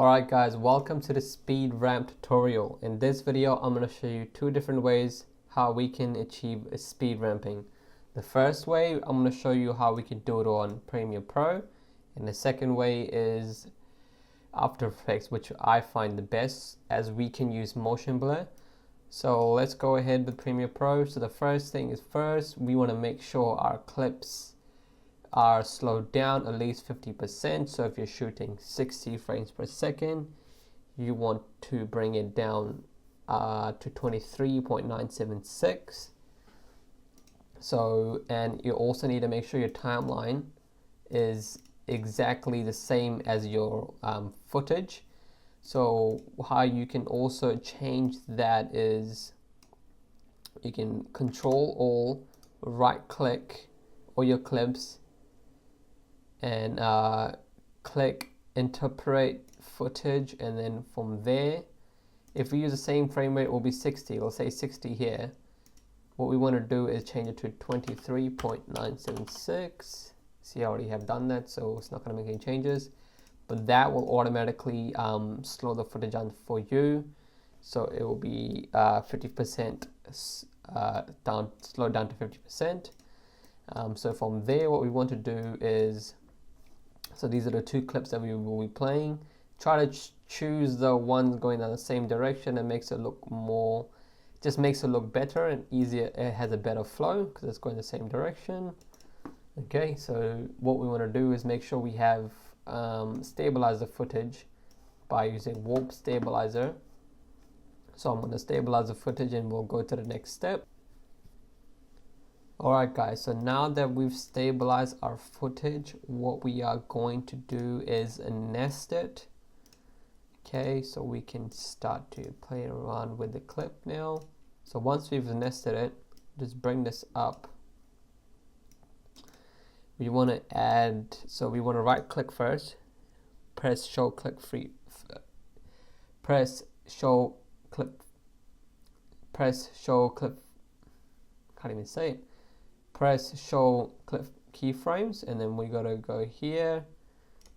Alright guys, welcome to the speed ramp tutorial. In this video I'm going to show you two different ways how we can achieve a speed ramping. The first way I'm going to show you how we can do it on Premiere Pro, and the second way is After Effects, which I find the best as we can use motion blur. So let's go ahead with Premiere Pro. So the first thing is we want to make sure our clips are slowed down at least 50%. So if you're shooting 60 frames per second, you want to bring it down to 23.976. So, and you also need to make sure your timeline is exactly the same as your footage. So how you can also change that is you can control all, right click all your clips and click interpret footage, and then from there, if we use the same frame rate, it will be 60. We'll say 60 here. What we want to do is change it to 23.976. See, I already have done that, so it's not going to make any changes, but that will automatically slow the footage down for you. So it will be 50% down, slowed down to 50%. So from there, what we want to do is, so these are the two clips that we will be playing. Try to choose the ones going in the same direction. It makes it look more, just makes it look better and easier. It has a better flow because it's going the same direction. Okay, so what we want to do is make sure we have stabilize the footage by using warp stabilizer. So I'm going to stabilize the footage and we'll go to the next step. Alright guys, so now that we've stabilized our footage, what we are going to do is nest it. Okay, so we can start to play around with the clip now. So once we've nested it, just bring this up. We want to add, so we want to right click first, press show clip free, press show clip, can't even say it. Press show clip keyframes, and then we gotta go here,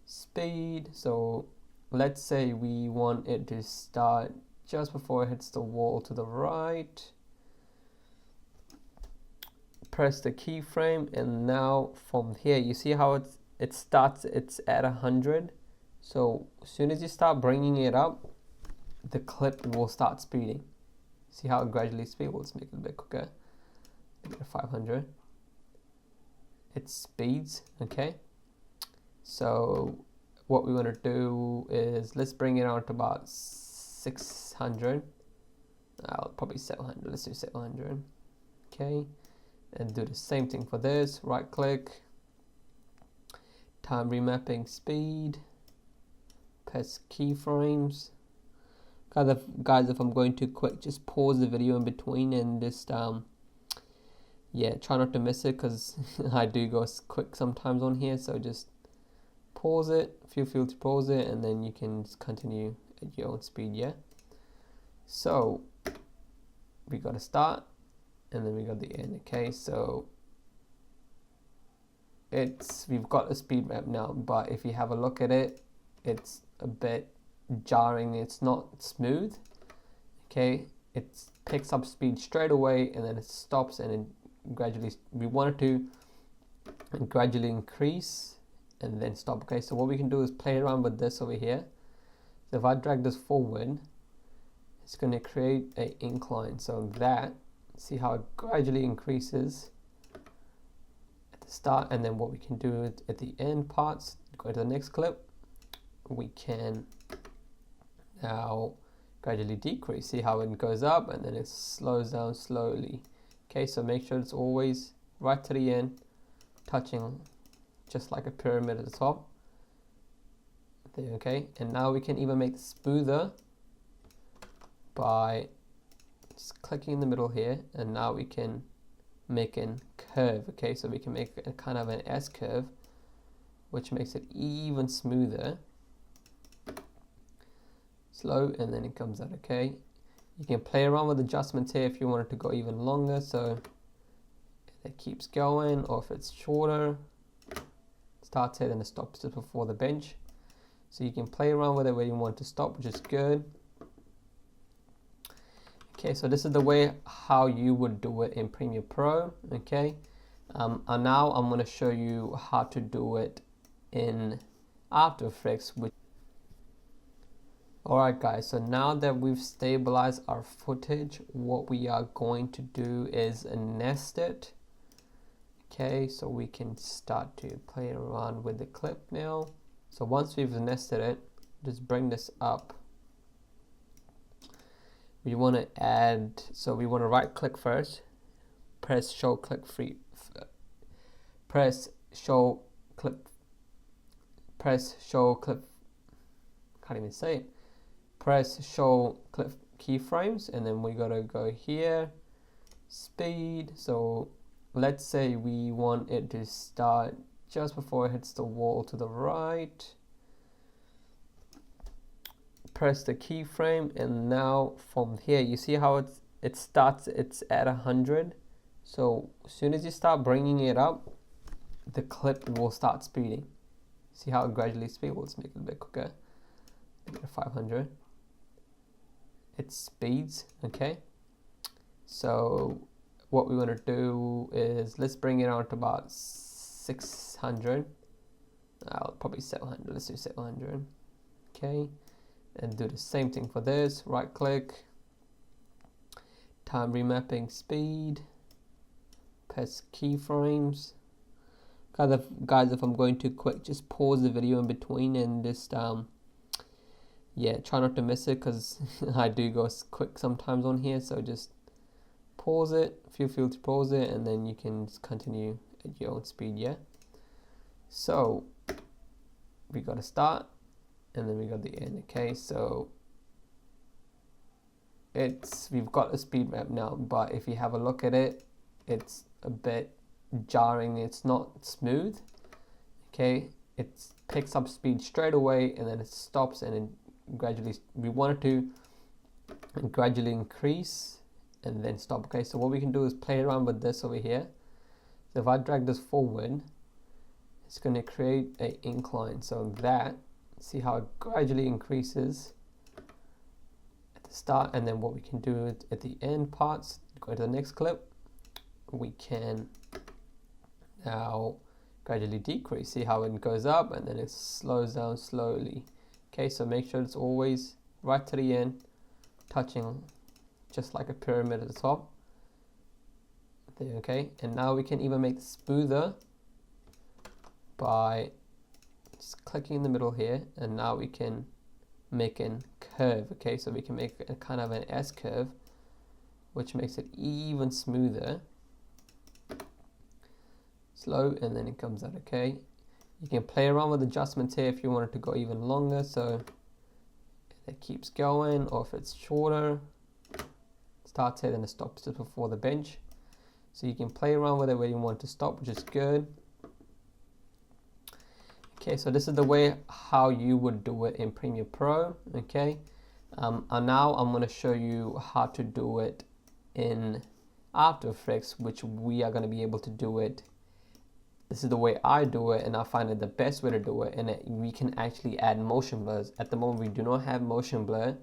speed. So let's say we want it to start just before it hits the wall to the right. Press the keyframe, and now from here you see how it starts, it's at 100. So as soon as you start bringing it up, the clip will start speeding. See how it gradually speeds? Well, let's make it a bit quicker. Make it 500. It speeds. Okay, so what we want to do is let's bring it out to about 600. I'll probably 700. Let's do 700. Okay, and do the same thing for this. Right click, time remapping speed, press keyframes. Guys, if I'm going too quick, just pause the video in between and just yeah, try not to miss it because I do go quick sometimes on here. So just pause it, feel free to pause it, and then you can just continue at your own speed. Yeah, so we got to start and then we got the end. Okay, so we've got a speed ramp now, but if you have a look at it, it's a bit jarring. It's not smooth. Okay, it picks up speed straight away and then it stops, and it gradually, we want it to gradually increase and then stop. Okay, so what we can do is play around with this over here. So if I drag this forward, it's going to create an incline. So that, see how it gradually increases at the start, and then what we can do at the end parts, go to the next clip, we can now gradually decrease. See how it goes up and then it slows down slowly. Okay, so make sure it's always right to the end, touching just like a pyramid at the top. There, okay, and now we can even make it smoother by just clicking in the middle here, and now we can make a curve. Okay, so we can make a kind of an S curve, which makes it even smoother. Slow, and then it comes out. Okay, you can play around with adjustments here if you want it to go even longer, so it keeps going, or if it's shorter, starts it and it stops just before the bench. So you can play around with it where you want to stop, which is good. Okay, so this is the way how you would do it in Premiere Pro. Okay, and now I'm going to show you how to do it in After Effects. Alright guys, so now that we've stabilized our footage, what we are going to do is nest it. Okay, so we can start to play around with the clip now. So once we've nested it, just bring this up. We want to add, so we want to right click first, press show clip free, press show clip, can't even say it. Press show clip keyframes, and then we gotta go here, speed. So let's say we want it to start just before it hits the wall to the right. Press the keyframe, and now from here you see how it's at 100. So as soon as you start bringing it up, the clip will start speeding. See how it gradually speeds? Let's make it a bit quicker. Make it 500. It speeds. Okay, so what we want to do is let's bring it out to about 600. Probably 700. Let's do 700. Okay, and do the same thing for this. Right click, time remapping speed, press keyframes. Guys, if I'm going too quick, just pause the video in between and just yeah, try not to miss it, because I do go quick sometimes on here. So just pause it, feel free to pause it, and then you can just continue at your own speed. Yeah, so we got to start and then we got the end. Okay, so we've got a speed map now, but if you have a look at it, it's a bit jarring. It's not smooth. Okay, it picks up speed straight away and then it stops, and then gradually we want it to gradually increase and then stop. Okay, so what we can do is play around with this over here. So if I drag this forward, it's going to create an incline. So that, see how it gradually increases at the start, and then what we can do at the end parts, go to the next clip, we can now gradually decrease. See how it goes up and then it slows down slowly. Okay, so make sure it's always right to the end, touching just like a pyramid at the top. There, okay, and now we can even make it smoother by just clicking in the middle here, and now we can make a curve. Okay, so we can make a kind of an S curve, which makes it even smoother. Slow, and then it comes out. Okay, you can play around with adjustments here if you want it to go even longer, so it keeps going, or if it's shorter, starts here and it stops just before the bench. So you can play around with it where you want to stop, which is good. Okay, so this is the way how you would do it in Premiere Pro. Okay, and now I'm going to show you how to do it in After Effects, which we are going to be able to do it. This is the way I do it, and I find it the best way to do it, and we can actually add motion blurs. At the moment we do not have motion blur,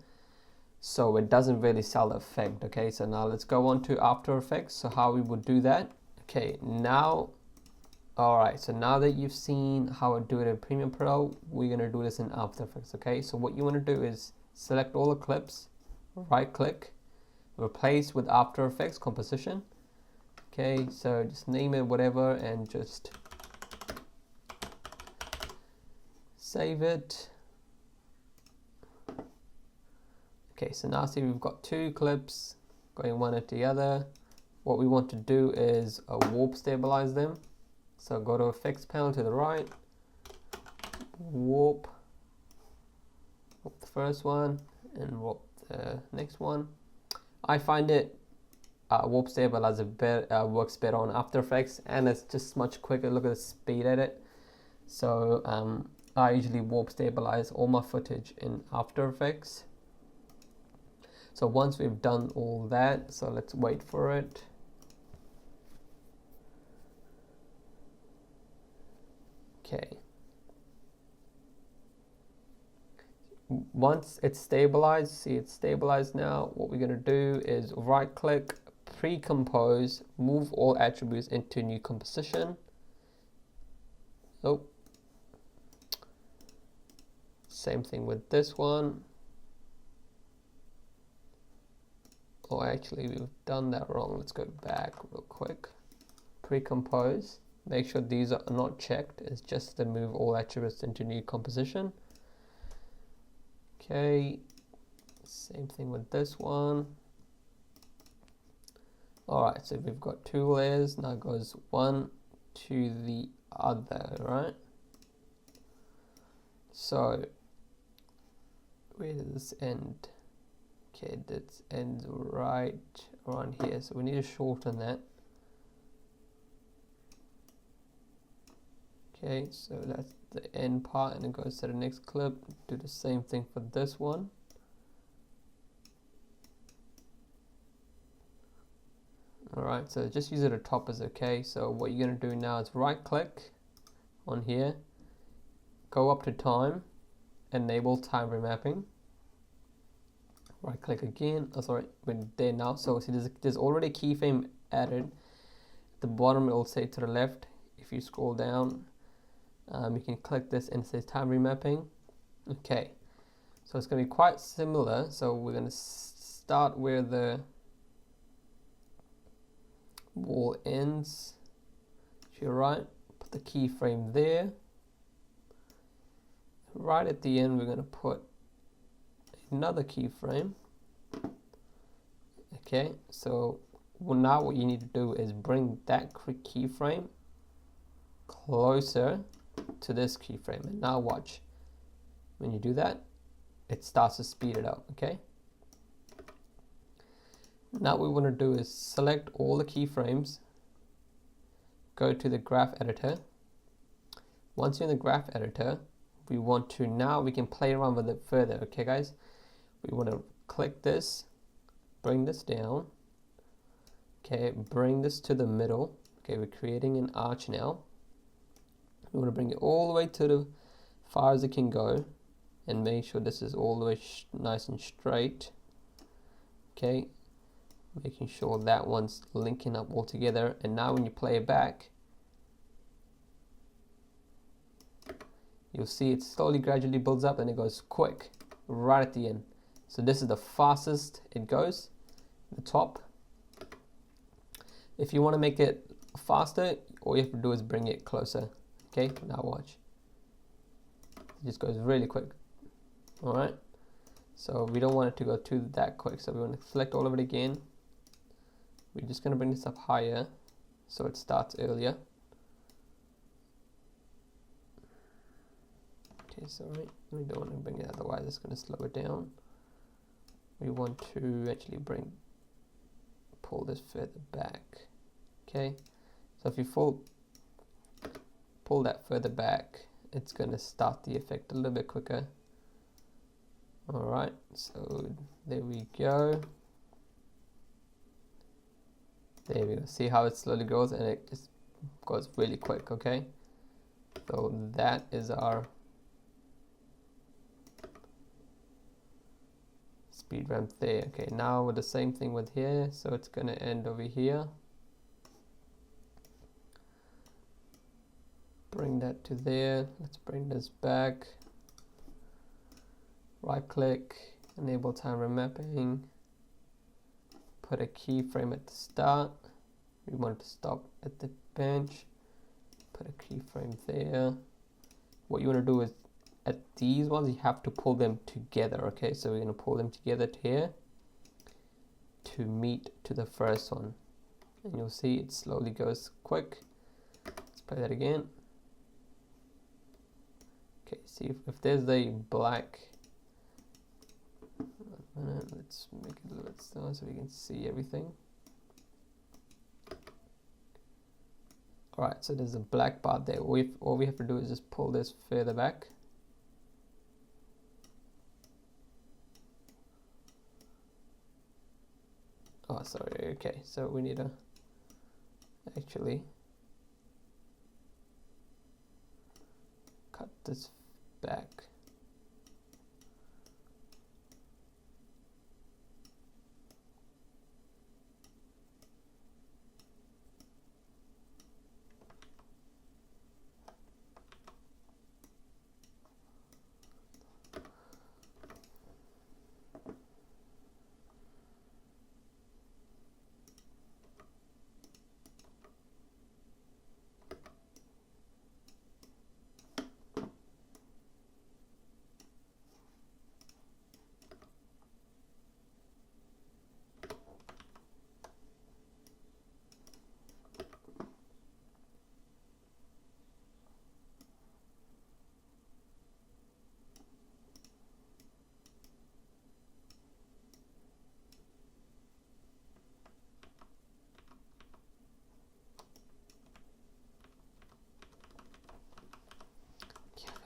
so it doesn't really sell the effect. Okay, so now let's go on to After Effects. So how we would do that. Okay, now, alright, so now that you've seen how I do it in Premiere Pro, we're going to do this in After Effects. Okay, so what you want to do is select all the clips, right click, replace with After Effects composition. Okay, so just name it whatever and just save it. Okay, so now see we've got two clips going one at the other. What we want to do is warp stabilize them. So go to Effects panel to the right, warp the first one and warp the next one. I find it warp stabilize works better on After Effects, and it's just much quicker. Look at the speed at it. So I usually warp stabilize all my footage in After Effects. So once we've done all that, so let's wait for it. Okay. once it's stabilized, see it's stabilized now, what we're going to do is right click, pre-compose, move all attributes into new composition. Oh, same thing with this one. Oh, actually we've done that wrong. Let's go back real quick. Pre-compose, make sure these are not checked. It's just to move all attributes into new composition. Okay, same thing with this one. Alright, so we've got two layers, now it goes one to the other, right? So, where does this end? Okay, this ends right around here, so we need to shorten that. Okay, so that's the end part, and it goes to the next clip. Do the same thing for this one. Alright, so just use it at the top is okay. So what you're going to do now is right click on here, go up to time, enable time remapping. Right click again, oh sorry, we're there now. So see there's already a keyframe added. At the bottom it will say to the left. If you scroll down, you can click this and it says time remapping. Okay, so it's going to be quite similar. So we're going to start where the wall ends. To your right, put the keyframe there. Right at the end, we're going to put another keyframe. Okay, so now what you need to do is bring that keyframe closer to this keyframe, and now watch. When you do that, it starts to speed it up. Okay. Now what we want to do is select all the keyframes, go to the graph editor. Once you're in the graph editor, we want to, now we can play around with it further. Okay guys, we want to click this, bring this down, okay, bring this to the middle. Okay, we're creating an arch now. We want to bring it all the way to the far as it can go, and make sure this is all the way nice and straight. Okay, making sure that one's linking up all together. And now when you play it back, you'll see it slowly gradually builds up and it goes quick right at the end. So this is the fastest it goes, the top. If you want to make it faster, all you have to do is bring it closer. Okay, now watch. It just goes really quick. Alright, so we don't want it to go that quick, so we want to select all of it again. We're just going to bring this up higher so it starts earlier. Okay, sorry, we don't want to bring it, otherwise it's going to slow it down. We want to actually pull this further back. Okay, so if you pull that further back, it's going to start the effect a little bit quicker. Alright, so there we go. There we go. See how it slowly goes, and it just goes really quick. Okay, so that is our speed ramp there. Okay, now with the same thing with here, so it's going to end over here. Bring that to there. Let's bring this back. Right click, enable time remapping. Put a keyframe at the start. We want to stop at the bench. Put a keyframe there. What you want to do is at these ones you have to pull them together. Okay, so we're going to pull them together to here to meet to the first one, and you'll see it slowly goes quick. Let's play that again. Okay, see if there's a black, let's make it a little bit smaller so we can see everything. Alright, so there's a black bar there. All we have to do is just pull this further back. Oh, sorry, okay, so we need to actually cut this back.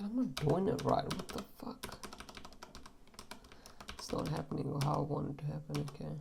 I'm not doing it right. What the fuck? It's not happening how I want it to happen. Okay.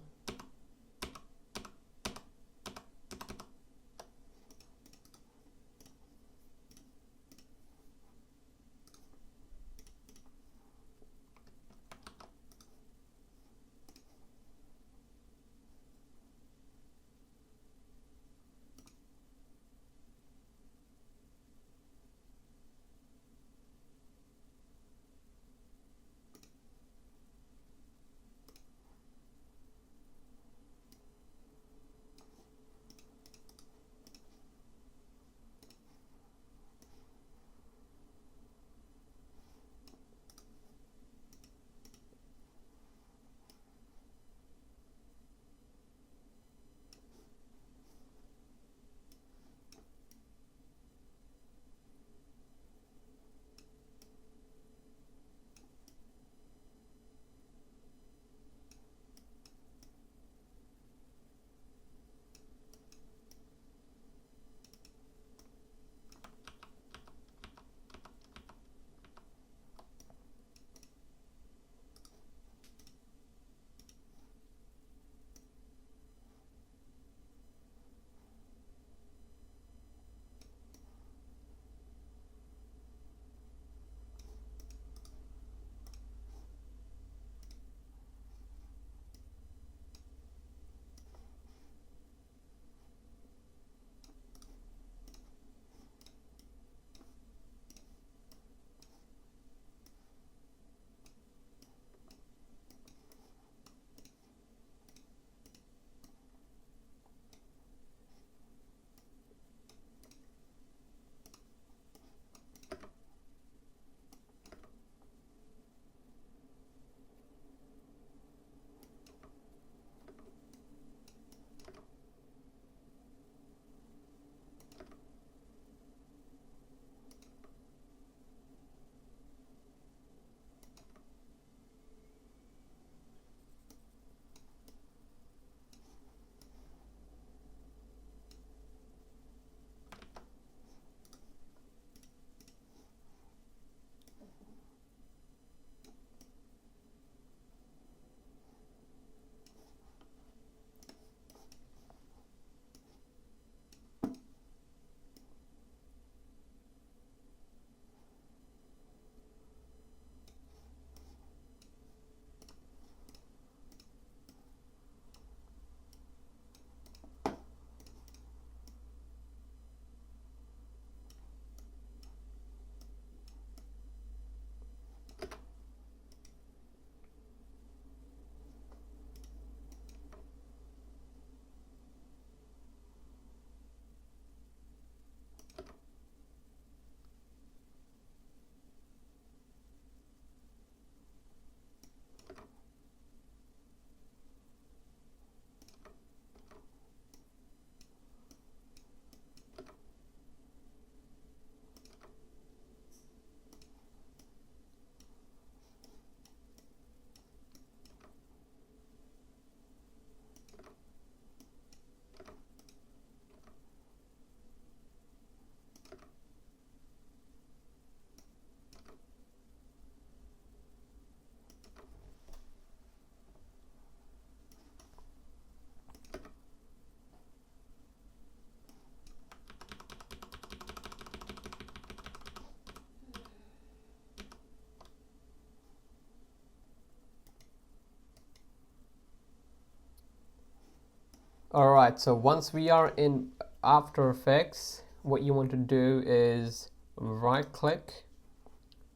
Alright, so once we are in After Effects, what you want to do is right click,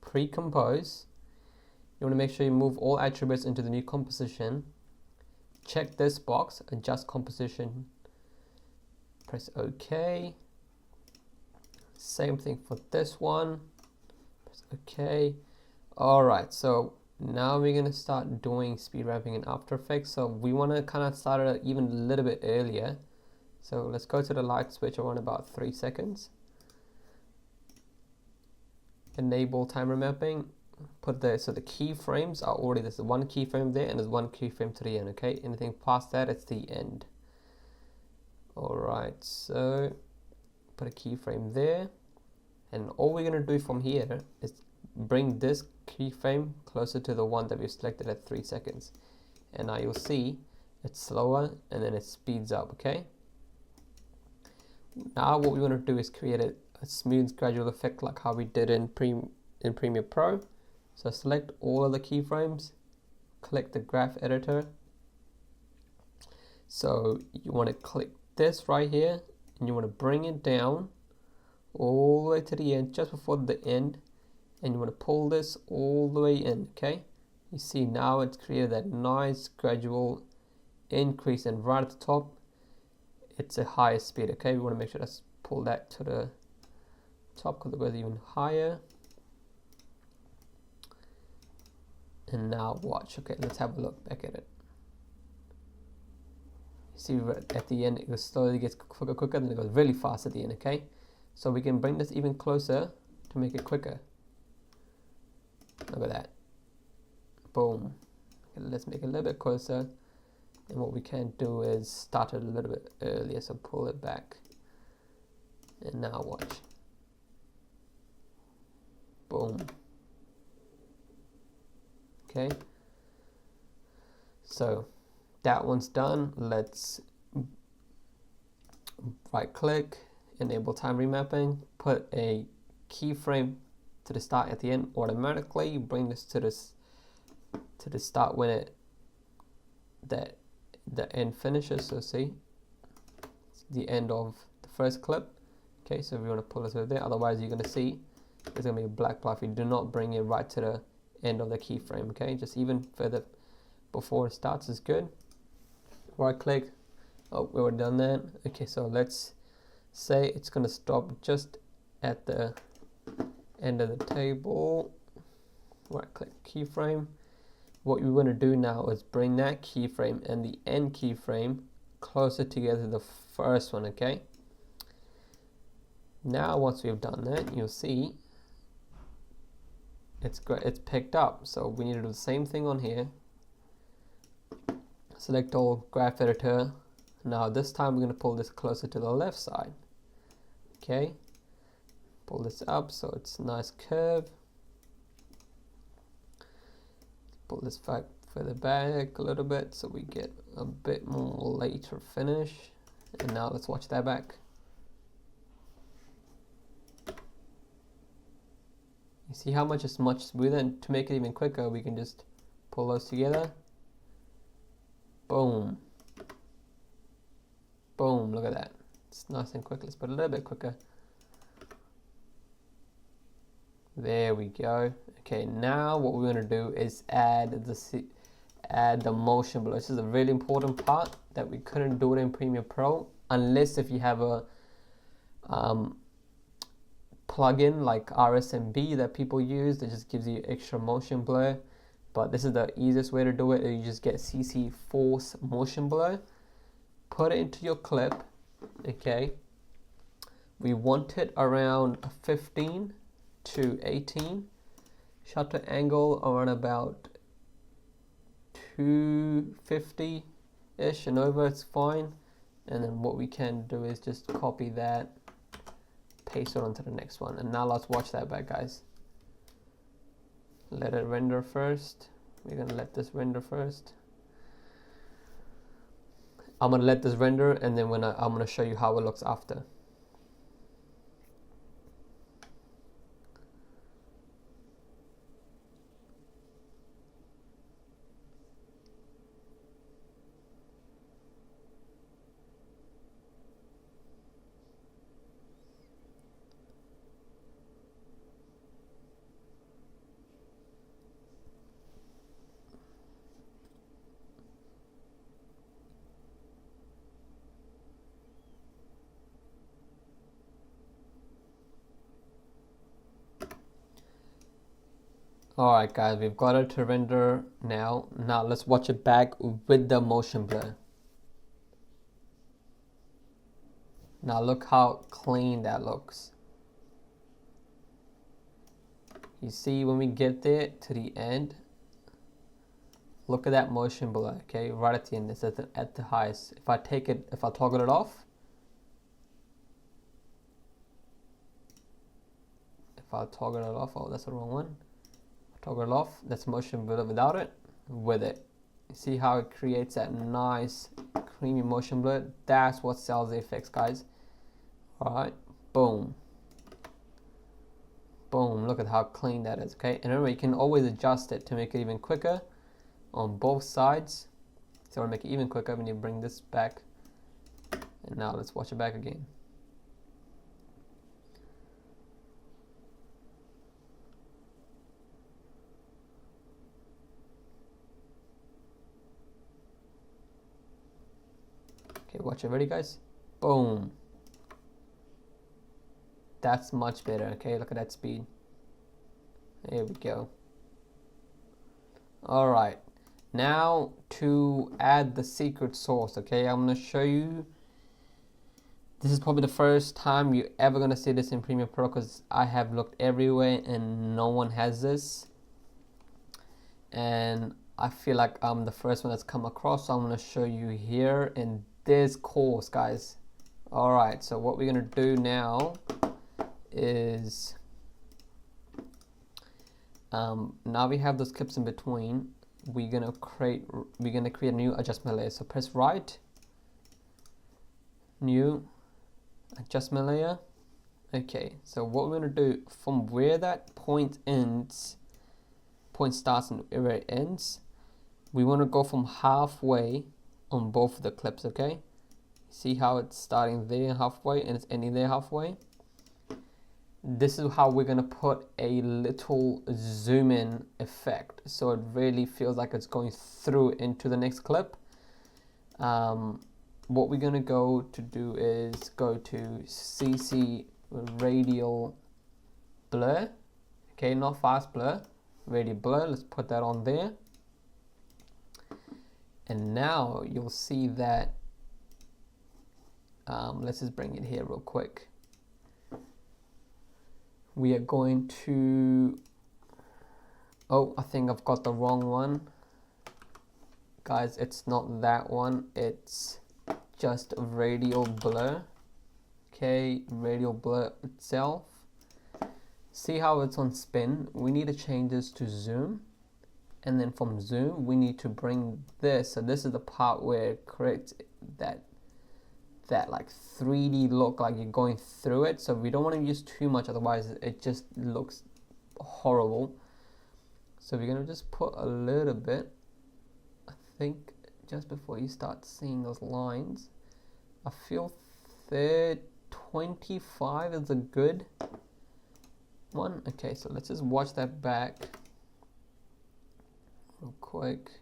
pre-compose. You want to make sure you move all attributes into the new composition. Check this box, adjust composition, press OK. Same thing for this one, press OK. Alright, so now we're going to start doing speed ramping in After Effects. So we want to kind of start it even a little bit earlier. So let's go to the light switch around about 3 seconds. Enable timer mapping. Put there, so the keyframes are already, there's one keyframe there and there's one keyframe to the end, okay? Anything past that, it's the end. Alright, so put a keyframe there. And all we're going to do from here is bring this keyframe closer to the one that we've selected at 3 seconds. And now you'll see it's slower and then it speeds up, okay? Now what we want to do is create a smooth gradual effect like how we did in Premiere Pro. So select all of the keyframes, click the graph editor. So you want to click this right here and you want to bring it down all the way to the end, just before the end, and you want to pull this all the way in, okay? You see now it's created that nice gradual increase, and right at the top it's a higher speed, okay? We want to make sure let's pull that to the top because it goes even higher. And now watch, okay, let's have a look back at it. You see at the end it slowly gets quicker, then it goes really fast at the end, okay? So we can bring this even closer to make it quicker. Look at that. Boom. Okay, let's make it a little bit closer. And what we can do is start it a little bit earlier, so pull it back. And now watch. Boom. Okay. So that one's done. Let's right click, enable time remapping, put a keyframe to the start at the end automatically, bring this to the start when it the end finishes. So see, it's the end of the first clip. Okay, so we want to pull this over there, otherwise you're going to see there's going to be a black bar if you do not bring it right to the end of the keyframe. Okay, just even further before it starts is good. Right click. Oh, we already done that. Okay, so let's say it's going to stop just at the end of the table. Right click keyframe. What we want to do now is bring that keyframe and the end keyframe closer together to the first one, okay? Now once we've done that, you'll see it's picked up. So we need to do the same thing on here. Select all graph editor. Now this time we're going to pull this closer to the left side. Okay, pull this up so it's a nice curve. Pull this further back a little bit so we get a bit more later finish. And now let's watch that back. You see how much it's much smoother, and to make it even quicker we can just pull those together. Boom. Boom, look at that. It's nice and quick. Let's put it a little bit quicker. There we go. Okay, now what we're going to do is add the motion blur. This is a really important part that we couldn't do it in Premiere Pro unless if you have a plugin like RSMB that people use that just gives you extra motion blur. But this is the easiest way to do it. You just get CC Force Motion Blur, put it into your clip. Okay, we want it around 15 to 18, shutter angle around about 250 ish and over, it's fine. And then what we can do is just copy that, paste it onto the next one. And now let's watch that back, guys. Let it render first. We're gonna let this render first. I'm gonna let this render, and then I'm gonna show you how it looks after. Alright guys, we've got it to render now. Now let's watch it back with the motion blur. Now look how clean that looks. You see when we get there to the end, look at that motion blur, okay, right at the end. It's at the highest. If I toggle it off, if I'll toggle it off. Oh, that's the wrong one. Toggle it off. That's motion blur without it. With it. You see how it creates that nice creamy motion blur? That's what sells the effects, guys. Alright, boom. Boom, look at how clean that is, okay? And remember, you can always adjust it to make it even quicker on both sides. So to make it even quicker when you bring this back. And now let's watch it back again. Okay, watch it. Ready, guys? Boom. That's much better. Okay, look at that speed. There we go. All right, now to add the secret sauce. Okay, I'm gonna show you. This is probably the first time you're ever gonna see this in Premiere Pro, because I have looked everywhere and no one has this, and I feel like I'm the first one that's come across, so I'm gonna show you here in this course, guys. All right, so what we're gonna do now is now we have those clips in between. We're gonna create a new adjustment layer. So press right, new adjustment layer. Okay, so what we're gonna do from where that point starts and where it ends, we want to go from halfway on both of the clips. Okay, see how it's starting there halfway and it's ending there halfway. This is how we're going to put a little zoom in effect, so it really feels like it's going through into the next clip. What we're going to go to do is go to CC radial blur. Okay, not fast blur, radial blur. Let's put that on there. And now you'll see that, let's just bring it here real quick. We are going to, oh, I think I've got the wrong one. Guys, it's not that one, it's just radial blur. Okay, radial blur itself. See how it's on spin? We need to change this to zoom. And then from zoom, we need to bring this. So this is the part where it creates that like 3D look, like you're going through it. So we don't want to use too much, otherwise it just looks horrible. So we're going to just put a little bit, I think, just before you start seeing those lines. I feel 25 is a good one. Okay, so let's just watch that back real quick.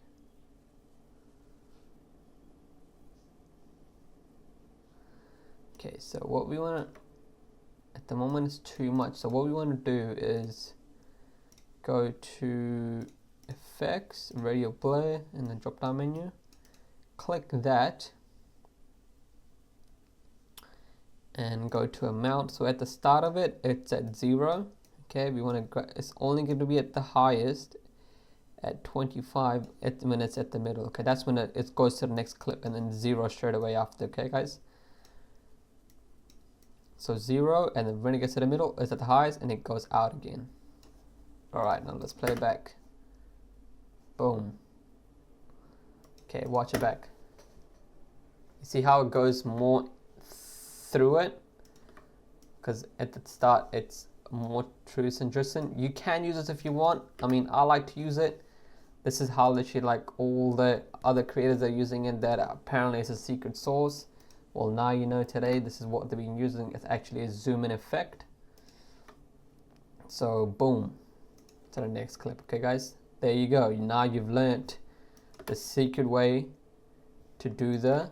Okay, so what we want to, at the moment it's too much, so what we want to do is go to effects, radial blur in the drop down menu, click that and go to amount. So at the start of it, it's at 0. Okay, we want to, it's only going to be at the highest at 25 when it's at the middle. Okay, that's when it goes to the next clip, and then 0 straight away after. Okay guys, so 0, and then when it gets to the middle, it's at the highest and it goes out again. Alright, now let's play it back. Boom. Okay, watch it back. You see how it goes more through it? Because at the start it's more translucent. You can use this if you want. I mean, I like to use it. This is how literally like all the other creators are using it, that apparently it's a secret sauce. Well, now you know today, this is what they've been using. It's actually a zoom in effect. So boom, to the next clip. Okay guys, there you go. Now you've learnt the secret way to do the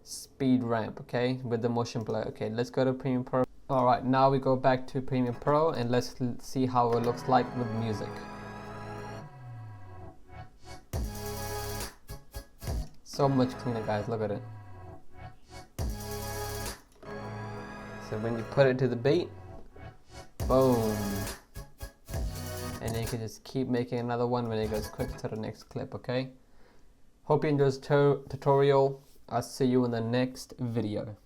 speed ramp, okay, with the motion blur. Okay, let's go to Premiere Pro. All right, now we go back to Premiere Pro and let's see how it looks like with music. So much cleaner, guys, look at it. So when you put it to the beat, boom. And then you can just keep making another one when it goes quick to the next clip, okay? Hope you enjoyed this tutorial. I'll see you in the next video.